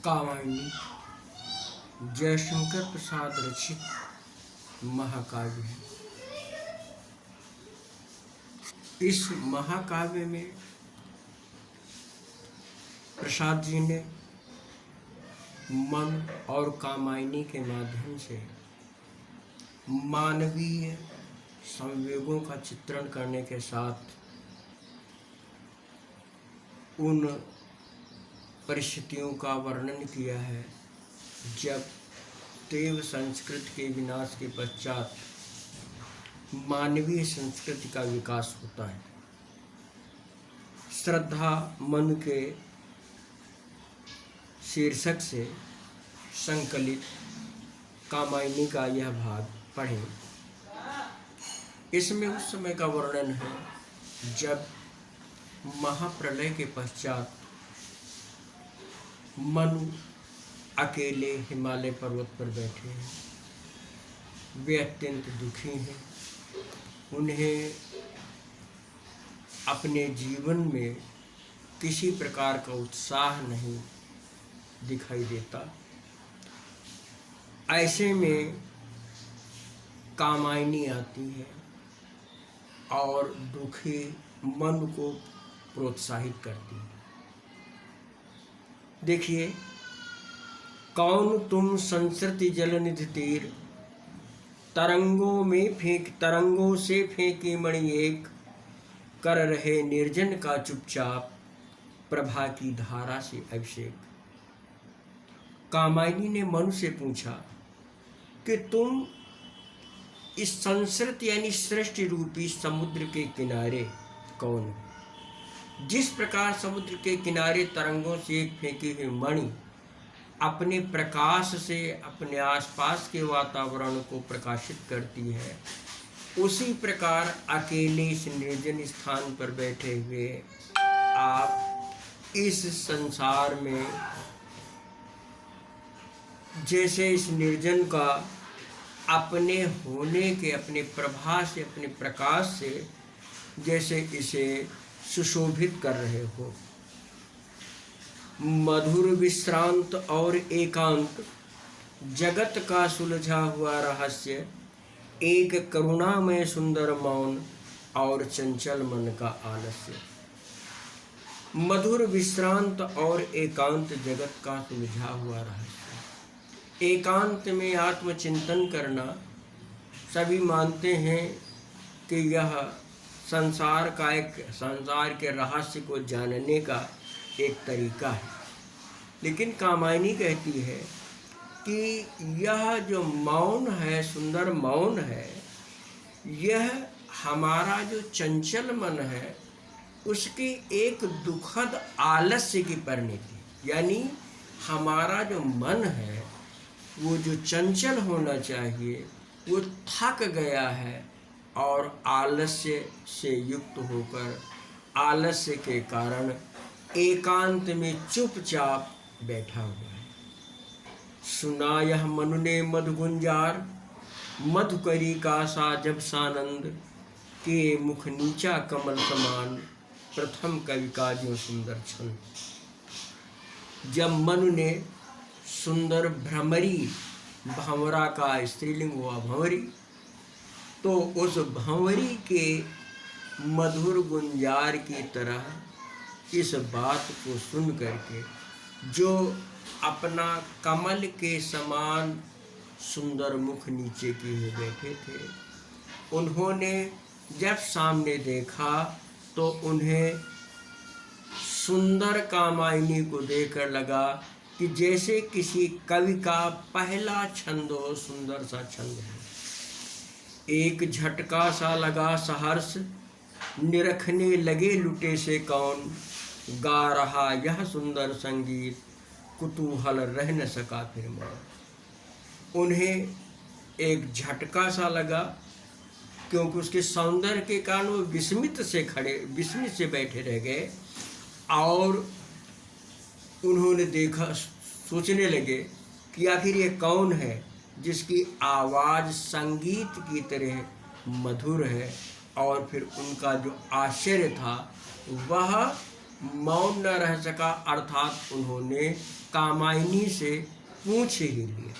कामायनी जयशंकर प्रसाद रचित महाकाव्य है। इस महाकाव्य में प्रसाद जी ने मन और कामायनी के माध्यम से मानवीय संवेगों का चित्रण करने के साथ उन परिस्थितियों का वर्णन किया है जब देव संस्कृति के विनाश के पश्चात मानवीय संस्कृति का विकास होता है। श्रद्धा मन के शीर्षक से संकलित कामायनी का यह भाग पढ़ें। इसमें उस समय का वर्णन है जब महाप्रलय के पश्चात मनु अकेले हिमालय पर्वत पर बैठे हैं। वे अत्यंत दुखी हैं। उन्हें अपने जीवन में किसी प्रकार का उत्साह नहीं दिखाई देता। ऐसे में कामायनी आती है और दुखी मन को प्रोत्साहित करती है। देखिए, कौन तुम संसृति जलनिधि तीर, तरंगों से फेंकी मणि एक, कर रहे निर्जन का चुपचाप प्रभा की धारा से अभिषेक। कामायनी ने मनु से पूछा कि तुम इस संसृति यानी सृष्टि रूपी समुद्र के किनारे कौन? जिस प्रकार समुद्र के किनारे तरंगों से एक फेंकी हुई मणि अपने प्रकाश से अपने आसपास के वातावरण को प्रकाशित करती है, उसी प्रकार अकेले इस निर्जन स्थान पर बैठे हुए आप इस संसार में जैसे इस निर्जन का अपने होने के, अपने प्रभा से, अपने प्रकाश से जैसे इसे सुशोभित कर रहे हो। मधुर विश्रांत और एकांत जगत का सुलझा हुआ रहस्य, एक करुणामय सुंदर मौन और चंचल मन का आलस्य। मधुर विश्रांत और एकांत जगत का सुलझा हुआ रहस्य। एकांत में आत्मचिंतन करना सभी मानते हैं कि यह संसार के रहस्य को जानने का एक तरीका है। लेकिन कामायनी कहती है कि यह जो मौन है, सुंदर मौन है, यह हमारा जो चंचल मन है उसकी एक दुखद आलस्य की परिणति। यानी हमारा जो मन है वो जो चंचल होना चाहिए वो थक गया है और आलस्य से युक्त होकर आलस्य के कारण एकांत में चुपचाप बैठा हुआ है। सुना यह मनु ने मधु गुंजार, मधुकरी का सा जब सानंद, के मुख नीचा कमल समान, प्रथम कवि का जो सुंदर छंद। जब मनु ने सुंदर भ्रमरी, भंवरा का स्त्रीलिंग हुआ भंवरी, तो उस भंवरी के मधुर गुंजार की तरह इस बात को सुन करके जो अपना कमल के समान सुंदर मुख नीचे किए बैठे थे, उन्होंने जब सामने देखा तो उन्हें सुंदर कामायनी को देखकर लगा कि जैसे किसी कवि का पहला छंद हो, सुंदर सा छंद है। एक झटका सा लगा सहर्ष, निरखने लगे लुटे से कौन, गा रहा यह सुंदर संगीत, कुतूहल रह न सका फिर मन। उन्हें एक झटका सा लगा क्योंकि उसके सौंदर्य के कारण वो विस्मित से बैठे रह गए और उन्होंने देखा, सोचने लगे कि आखिर ये कौन है जिसकी आवाज़ संगीत की तरह मधुर है। और फिर उनका जो आश्चर्य था वह मौन न रह सका, अर्थात उन्होंने कामायनी से पूछ ही लिया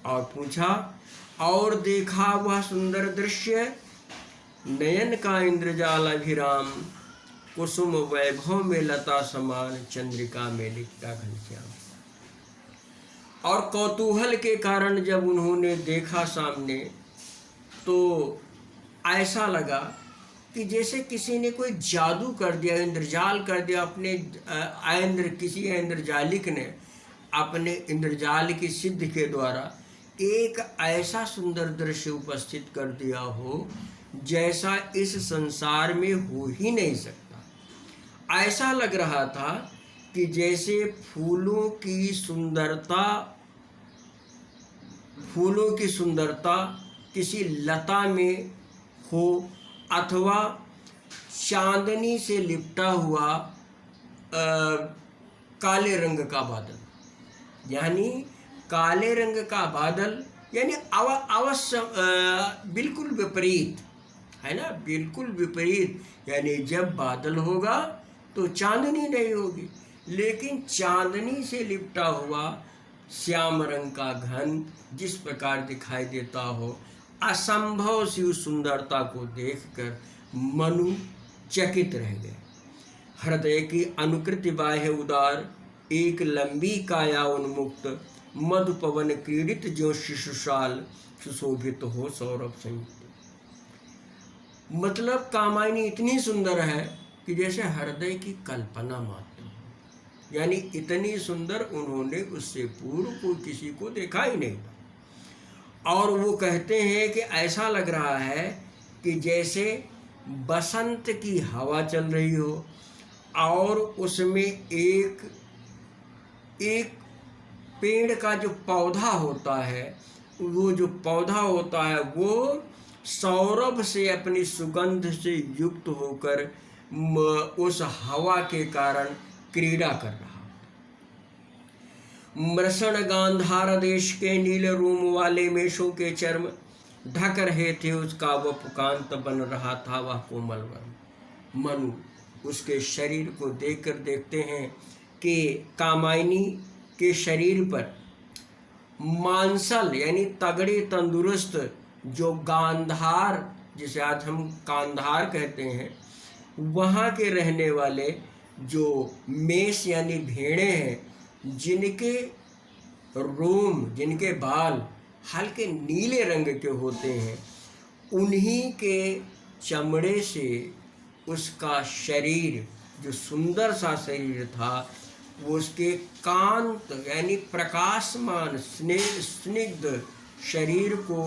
और पूछा, और देखा वह सुंदर दृश्य, नयन का इंद्रजाल अभिराम, कुसुम वैभव में लता समान, चंद्रिका में लिखता घनश्याम। और कौतूहल के कारण जब उन्होंने देखा सामने, तो ऐसा लगा कि जैसे किसी ने कोई जादू कर दिया, इंद्रजाल कर दिया। अपने किसी इंद्रजालिक ने अपने इंद्रजाल की सिद्धि के द्वारा एक ऐसा सुंदर दृश्य उपस्थित कर दिया हो जैसा इस संसार में हो ही नहीं सकता। ऐसा लग रहा था कि जैसे फूलों की सुंदरता किसी लता में हो, अथवा चांदनी से लिपटा हुआ काले रंग का बादल। यानी काले रंग का बादल यानी अवश्य बिल्कुल विपरीत है ना, बिल्कुल विपरीत। यानी जब बादल होगा तो चांदनी नहीं होगी, लेकिन चांदनी से लिपटा हुआ श्याम रंग का घन जिस प्रकार दिखाई देता हो, असंभव सी उस सुंदरता को देखकर मनु चकित रह गए। हृदय की अनुकृति बाह्य उदार, एक लंबी काया उन्मुक्त, मधु पवन क्रीडित जो शिशुशाल, सुशोभित हो सौरभ संयुक्त। मतलब कामायनी इतनी सुंदर है कि जैसे हृदय की कल्पना मात्र हो। यानी इतनी सुंदर उन्होंने उससे पूर्व कोई किसी को देखा ही नहीं था। और वो कहते हैं कि ऐसा लग रहा है कि जैसे बसंत की हवा चल रही हो और उसमें एक पेड़ का जो पौधा होता है, वो जो पौधा होता है वो सौरभ से अपनी सुगंध से युक्त होकर उस हवा के कारण क्रीड़ा कर रहा। मृषण गांधार देश के नील रोम वाले मेषों के चर्म ढक रहे थे उसका वह पुकांत, बन रहा था वह कोमल वर्ण। मनु उसके शरीर को देखकर देखते हैं कि कामायनी के शरीर पर मांसल यानी तगड़े तंदुरुस्त जो गांधार, जिसे आज हम कांधार कहते हैं, वहाँ के रहने वाले जो मेष यानी भेड़े हैं, जिनके रोम, जिनके बाल हल्के नीले रंग के होते हैं, उन्हीं के चमड़े से उसका शरीर, जो सुंदर सा शरीर था, वो उसके कांत यानी प्रकाशमान स्निग्ध शरीर को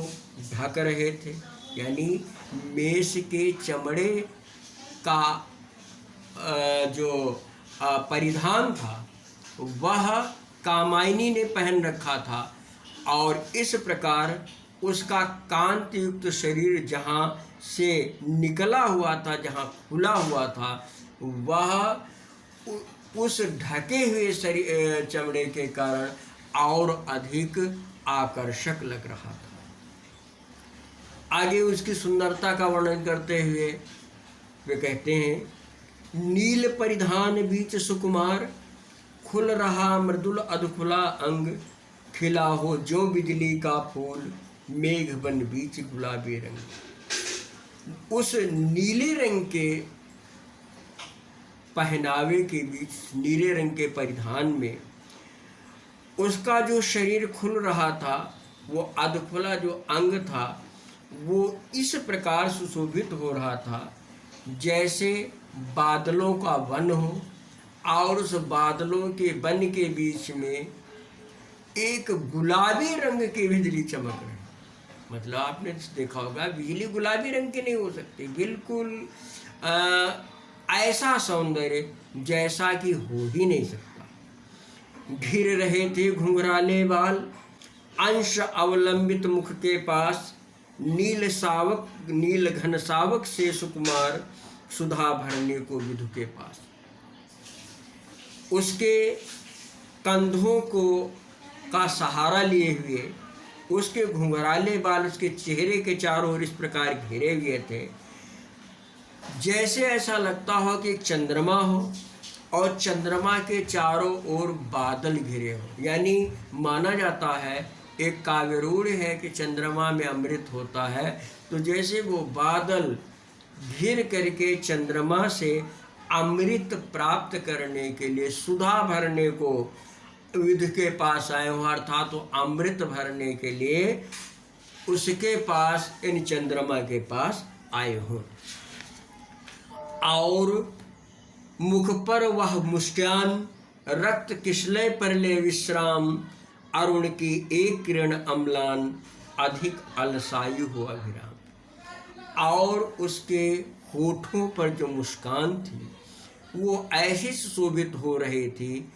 ढक रहे थे। यानी मेष के चमड़े का जो परिधान था वह कामायनी ने पहन रखा था, और इस प्रकार उसका कांति युक्त शरीर जहाँ से निकला हुआ था, जहाँ खुला हुआ था, वह उस ढके हुए शरीर चमड़े के कारण और अधिक आकर्षक लग रहा था। आगे उसकी सुंदरता का वर्णन करते हुए वे कहते हैं, नील परिधान बीच सुकुमार, खुल रहा मृदुल अधखुला अंग, खिला हो जो बिजली का फूल, मेघ बन बीच गुलाबी रंग। उस नीले रंग के पहनावे के बीच, नीले रंग के परिधान में उसका जो शरीर खुल रहा था, वो अधखुला जो अंग था, वो इस प्रकार सुशोभित हो रहा था जैसे बादलों का वन हो, और उस बादलों के वन के बीच में एक गुलाबी रंग की बिजली चमक रही। मतलब आपने देखा होगा, बिजली गुलाबी रंग की नहीं हो सकती, बिल्कुल ऐसा सौंदर्य जैसा कि हो ही नहीं सकता। घिर रहे थे घुंघराले बाल, अंश अवलंबित मुख के पास, नील घन सावक से सुकुमार, सुधा भरने को विधु के पास। उसके कंधों का सहारा लिए हुए उसके घुंघराले बाल उसके चेहरे के चारों ओर इस प्रकार घिरे हुए थे। जैसे ऐसा लगता हो कि एक चंद्रमा हो और चंद्रमा के चारों ओर बादल घिरे हो। यानी माना जाता है, एक काव्यरूढ़ है कि चंद्रमा में अमृत होता है, तो जैसे वो बादल घिर करके चंद्रमा से अमृत प्राप्त करने के लिए, सुधा भरने को विधि के पास आए हो, अर्थात तो अमृत भरने के लिए उसके पास, इन चंद्रमा के पास आए हो। और मुख पर वह मुस्कान, रक्त किसले पर ले विश्राम, अरुण की एक किरण अम्लान, अधिक अलसायु हो अभिराम। और उसके होठों पर जो मुस्कान थी वो ऐसी सुशोभित हो रही थी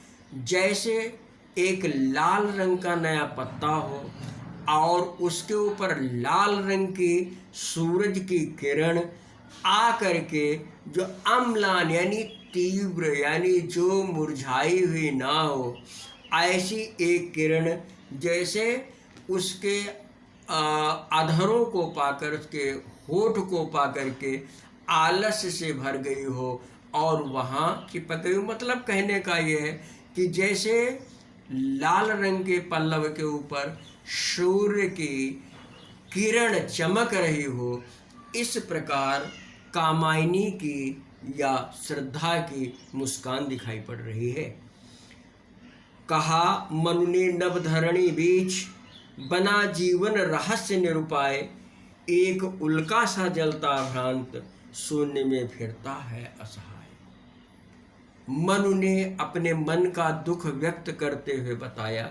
जैसे एक लाल रंग का नया पत्ता हो और उसके ऊपर लाल रंग की सूरज की किरण आ करके जो अम्लान यानी तीव्र, यानी जो मुरझाई हुई ना हो, ऐसी एक किरण जैसे उसके अधरों को पाकर, उसके होठ को पाकर के आलस्य से भर गई हो और वहाँ चिपक गई। मतलब कहने का ये है कि जैसे लाल रंग के पल्लव के ऊपर सूर्य की किरण चमक रही हो, इस प्रकार कामायनी की या श्रद्धा की मुस्कान दिखाई पड़ रही है। कहा मनु ने नभ धरणी बीच, बना जीवन रहस्य निरुपाय, एक उल्का सा जलता भ्रांत, शून्य में फिरता है असहाय। मनु ने अपने मन का दुख व्यक्त करते हुए बताया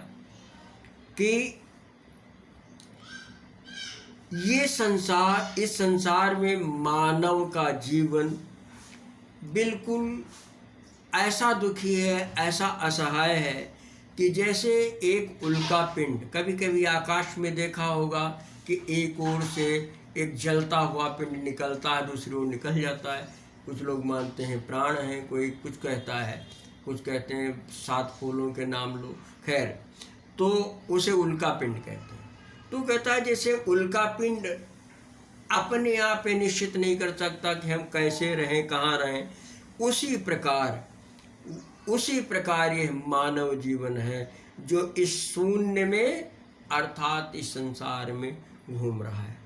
कि ये संसार, इस संसार में मानव का जीवन बिल्कुल ऐसा दुखी है, ऐसा असहाय है कि जैसे एक उल्का पिंड, कभी कभी आकाश में देखा होगा कि एक ओर से एक जलता हुआ पिंड निकलता है, दूसरी ओर निकल जाता है। कुछ लोग मानते हैं प्राण हैं, कोई कुछ कहता है, कुछ कहते हैं 7 फूलों के नाम लो, खैर, तो उसे उल्का पिंड कहते हैं। तो कहता है जैसे उल्का पिंड अपने आप निश्चित नहीं कर सकता कि हम कैसे रहें, कहाँ रहें, उसी प्रकार ये मानव जीवन है जो इस शून्य में, अर्थात इस संसार में घूम रहा है।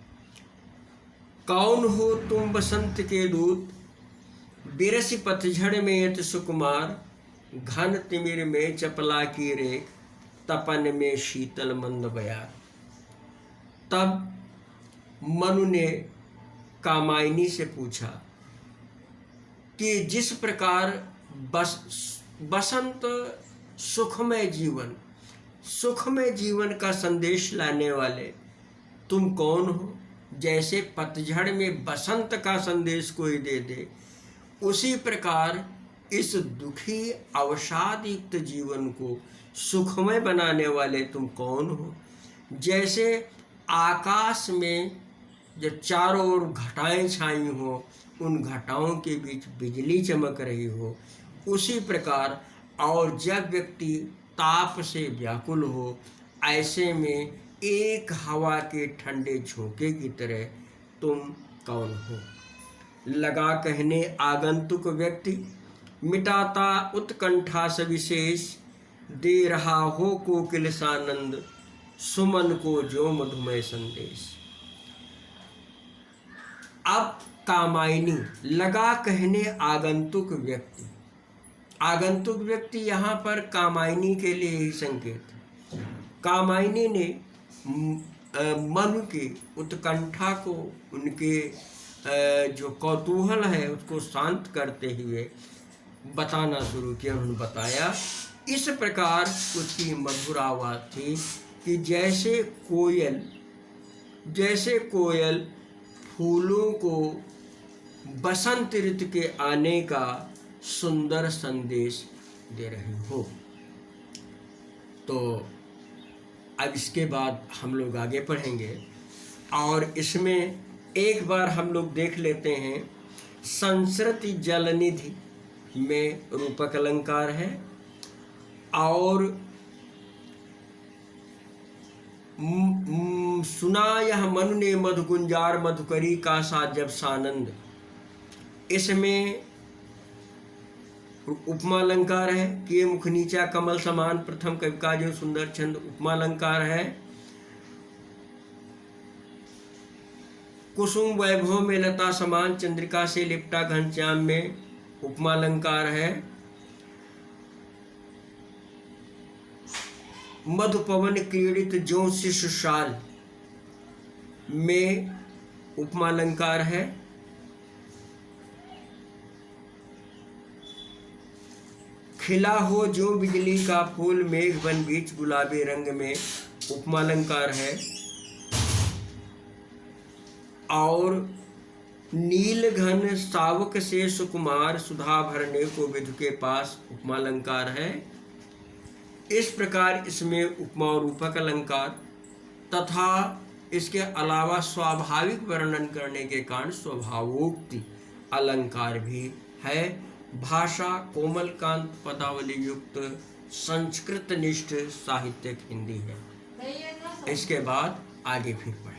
कौन हो तुम बसंत के दूत, बिरसी पतझड़ में यत सुकुमार, घन तिमिर में चपला की रेख, तपन में शीतल मंद बयार। तब मनु ने कामायनी से पूछा कि जिस प्रकार बसंत सुखमय जीवन का संदेश लाने वाले तुम कौन हो, जैसे पतझड़ में बसंत का संदेश कोई दे दे, उसी प्रकार इस दुखी अवसाद युक्त जीवन को सुखमय बनाने वाले तुम कौन हो। जैसे आकाश में जब चारों ओर घटाएं छाई हो, उन घटाओं के बीच बिजली चमक रही हो, उसी प्रकार और जब व्यक्ति ताप से व्याकुल हो, ऐसे में एक हवा के ठंडे झोंके की तरह तुम कौन हो। लगा कहने आगंतुक व्यक्ति, मिटाता उत्कंठा सविशेष, दे रहा हो कोकिल सानंद, सुमन को जो मधुमय संदेश। अब कामायनी, लगा कहने आगंतुक व्यक्ति, आगंतुक व्यक्ति यहाँ पर कामायनी के लिए ही संकेत है। कामायनी ने मनु की उत्कंठा को, उनके जो कौतूहल है उसको शांत करते हुए बताना शुरू किया। उन्होंने बताया इस प्रकार उसकी मधुर आवाज़ थी कि जैसे कोयल फूलों को बसंत ऋतु के आने का सुंदर संदेश दे रही हो। तो अब इसके बाद हम लोग आगे पढ़ेंगे और इसमें एक बार हम लोग देख लेते हैं संस्कृति जलनिधि में रूपक अलंकार है और सुना यह मनु ने मधु गुंजार, मधुकरी का सा जब सानंद। इसमें उपमा अलंकार है कि ये मुख नीचा कमल समान, प्रथम कवि का जो सुंदर छंद उपमा अलंकार है। कुसुम वैभव में लता समान, चंद्रिका से लिपटा घनश्याम में उपमा अलंकार है। मधु पवन क्रीड़ित ज्यों शिशुशाल में उपमा अलंकार है। खिला हो जो बिजली का फूल, मेघ बन बीच गुलाबी रंग में उपमा अलंकार है। और नील घन सावक से सुकुमार, सुधा भरने को विधु के पास उपमा अलंकार है। इस प्रकार इसमें उपमा और रूपक अलंकार तथा इसके अलावा स्वाभाविक वर्णन करने के कारण स्वभावोक्ति अलंकार भी है। भाषा कोमलकांत पदावली युक्त संस्कृत निष्ठ साहित्यिक हिंदी है। इसके बाद आगे फिर पढ़ें।